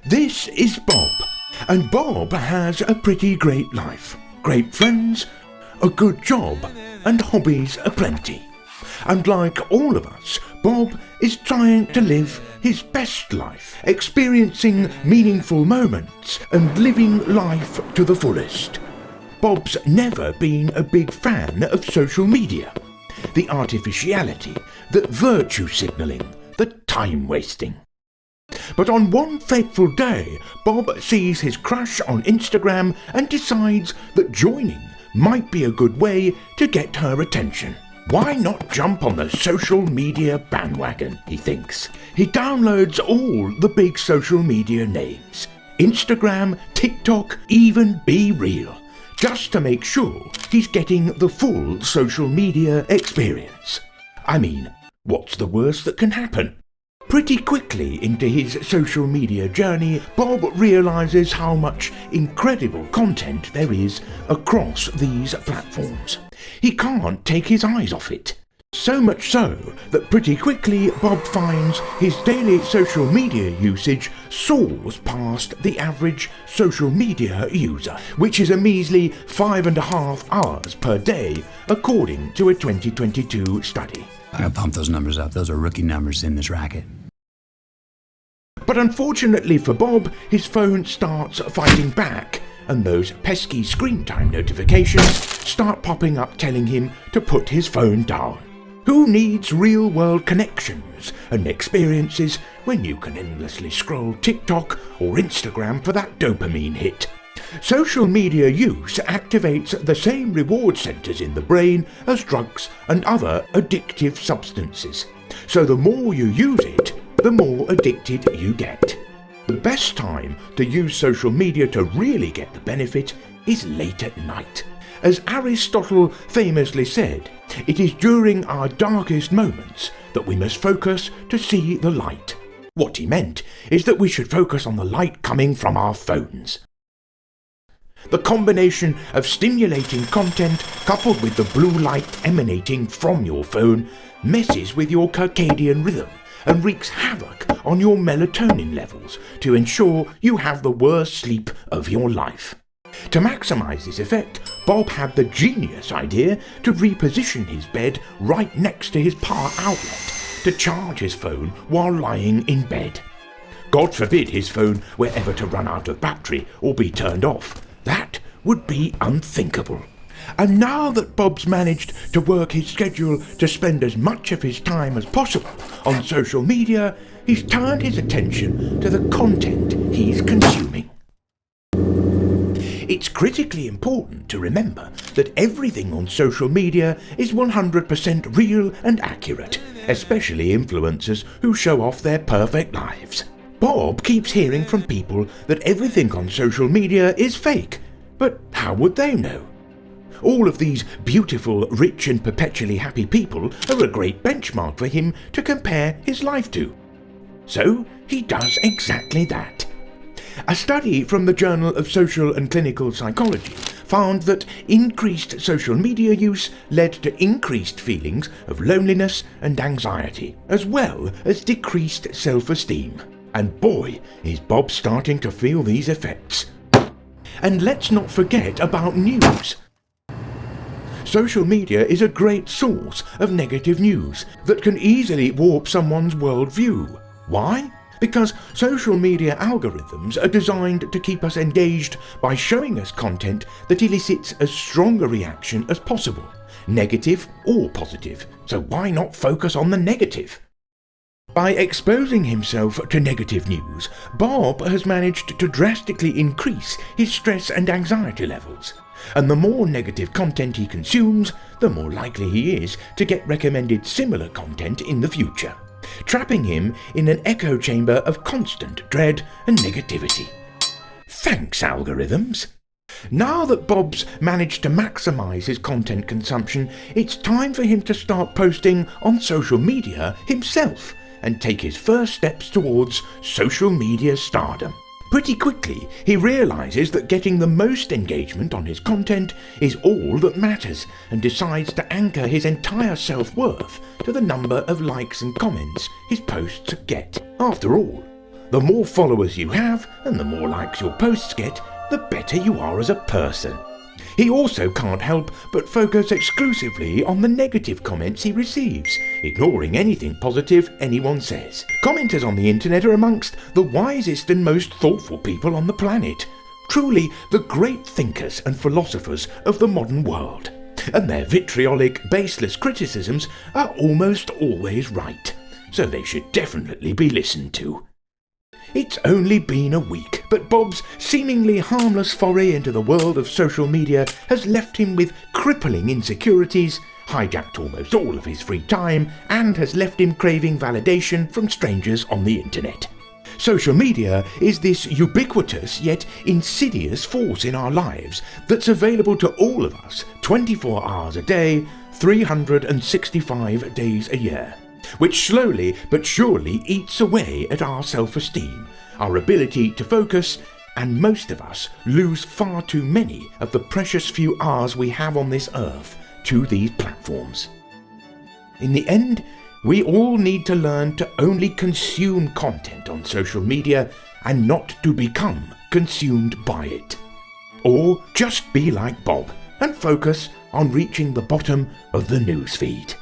This is Bob, and Bob has a pretty great life, great friends, a good job, and hobbies aplenty. And like all of us, Bob is trying to live his best life, experiencing meaningful moments and living life to the fullest. Bob's never been a big fan of social media, the artificiality, the virtue signalling, the time wasting. But on one fateful day, Bob sees his crush on Instagram and decides that joining might be a good way to get her attention. Why not jump on the social media bandwagon, he thinks. He downloads all the big social media names, Instagram, TikTok, even BeReal, just to make sure he's getting the full social media experience. I mean, what's the worst that can happen? Pretty quickly into his social media journey, Bob realises how much incredible content there is across these platforms. He can't take his eyes off it. So much so that pretty quickly Bob finds his daily social media usage soars past the average social media user, which is a measly 5.5 hours per day, according to a 2022 study. I gotta pump those numbers up. Those are rookie numbers in this racket. But unfortunately for Bob, his phone starts fighting back, and those pesky screen time notifications start popping up telling him to put his phone down. Who needs real-world connections and experiences when you can endlessly scroll TikTok or Instagram for that dopamine hit? Social media use activates the same reward centres in the brain as drugs and other addictive substances. So the more you use it, the more addicted you get. The best time to use social media to really get the benefit is late at night. As Aristotle famously said, it is during our darkest moments that we must focus to see the light. What he meant is that we should focus on the light coming from our phones. The combination of stimulating content coupled with the blue light emanating from your phone messes with your circadian rhythm and wreaks havoc on your melatonin levels to ensure you have the worst sleep of your life. To maximise this effect, Bob had the genius idea to reposition his bed right next to his power outlet to charge his phone while lying in bed. God forbid his phone were ever to run out of battery or be turned off. That would be unthinkable. And now that Bob's managed to work his schedule to spend as much of his time as possible on social media, he's turned his attention to the content he's consuming. It's critically important to remember that everything on social media is 100% real and accurate, especially influencers who show off their perfect lives. Bob keeps hearing from people that everything on social media is fake, but how would they know? All of these beautiful, rich and perpetually happy people are a great benchmark for him to compare his life to. So he does exactly that. A study from the Journal of Social and Clinical Psychology found that increased social media use led to increased feelings of loneliness and anxiety, as well as decreased self-esteem. And boy, is Bob starting to feel these effects. And let's not forget about news. Social media is a great source of negative news that can easily warp someone's worldview. Why? Because social media algorithms are designed to keep us engaged by showing us content that elicits as strong a reaction as possible, negative or positive. So why not focus on the negative? By exposing himself to negative news, Bob has managed to drastically increase his stress and anxiety levels. And the more negative content he consumes, the more likely he is to get recommended similar content in the future, trapping him in an echo chamber of constant dread and negativity. Thanks, algorithms. Now that Bob's managed to maximise his content consumption, it's time for him to start posting on social media himself and take his first steps towards social media stardom. Pretty quickly, he realises that getting the most engagement on his content is all that matters, and decides to anchor his entire self-worth to the number of likes and comments his posts get. After all, The more followers you have and the more likes your posts get, the better you are as a person. He also can't help but focus exclusively on the negative comments he receives, ignoring anything positive anyone says. Commenters on the internet are amongst the wisest and most thoughtful people on the planet. Truly the great thinkers and philosophers of the modern world. And their vitriolic, baseless criticisms are almost always right, so they should definitely be listened to. It's only been a week, but Bob's seemingly harmless foray into the world of social media has left him with crippling insecurities, hijacked almost all of his free time, and has left him craving validation from strangers on the internet. Social media is this ubiquitous yet insidious force in our lives that's available to all of us 24 hours a day, 365 days a year, which slowly but surely eats away at our self-esteem, our ability to focus, and most of us lose far too many of the precious few hours we have on this earth to these platforms. In the end, we all need to learn to only consume content on social media and not to become consumed by it. Or just be like Bob and focus on reaching the bottom of the newsfeed.